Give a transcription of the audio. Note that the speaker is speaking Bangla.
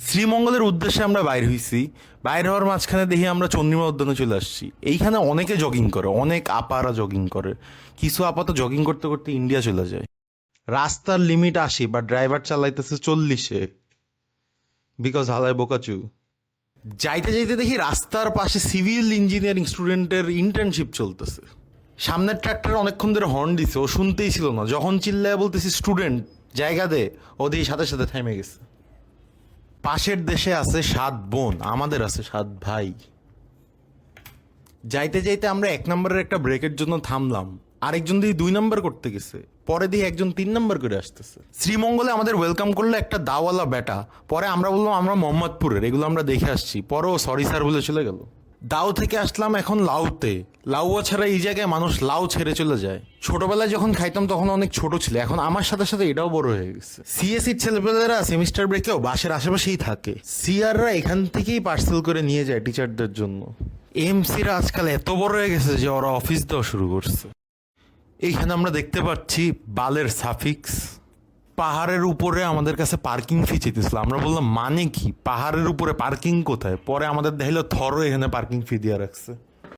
শ্রীমঙ্গলের উদ্দেশ্যে আমরা বাইর হইছি। বাইর হওয়ার মাঝখানে দেখি আমরা চন্দ্রিমা উদ্যানে চলে আসছি। এইখানে অনেকে জগিং করে, অনেক আপারা জগিং করে। কিছু আপা তো জগিং করতে করতে ইন্ডিয়া চলে যায়। রাস্তার লিমিট 80, বা ড্রাইভার চালাইতেছে 40-এ, বিকজ হালায় বোকাচু। যাইতে যাইতে দেখি রাস্তার পাশে সিভিল ইঞ্জিনিয়ারিং স্টুডেন্টের ইন্টার্নশিপ চলতেছে। সামনের ট্রাক্টর অনেকক্ষণ ধরে হর্ন দিছে, ও শুনতেই ছিল না। যখন চিল্লায় বলতেছি স্টুডেন্ট জায়গা দে, ও দিয়ে সাথে সাথে থেমে গেছে। পাশের দেশে আছে 7 বোন, আমাদের আছে 7 ভাই। যাইতে যাইতে আমরা 1 নম্বরের একটা ব্রেকের জন্য থামলাম। আরেকজন দিয়ে 2 নম্বর করতে গেছে, পরে দিয়ে একজন 3 নম্বর করে আসতেছে। শ্রীমঙ্গলে আমাদের ওয়েলকাম করলো একটা দাওয়ালা বেটা। পরে আমরা বললাম আমরা মোহাম্মদপুরের, এগুলো আমরা দেখে আসছি। পরেও সরি স্যার বলে চলে গেল। দাও থেকে আসলাম এখন লাউতে। লাউয়া ছাড়া এই জায়গায় মানুষ লাউ ছেড়ে চলে যায়। ছোটবেলায় যখন খাইতাম তখন অনেক ছোট ছিল, এখন আমার সাথে সাথে এটাও বড় হয়ে গেছে। সিএসসির ছেলেপেলেরা সেমিস্টার ব্রেকেও বাসের আশেপাশেই থাকে। সিআররা এখান থেকেই পার্সেল করে নিয়ে যায় টিচারদের জন্য। এমসিরা আজকাল এত বড় হয়ে গেছে যে ওরা অফিস দেওয়া শুরু করছে। এইখানে আমরা দেখতে পাচ্ছি বালের সাফিক্স। পাহাড়ের উপরে আমাদের কাছে পার্কিং ফি চেয়েছিল। আমরা বললাম মানে কি, পাহাড়ের উপরে পার্কিং কোথায়? পরে আমাদের দেখলো থরও এখানে পার্কিং ফি দিয়ে রাখছে।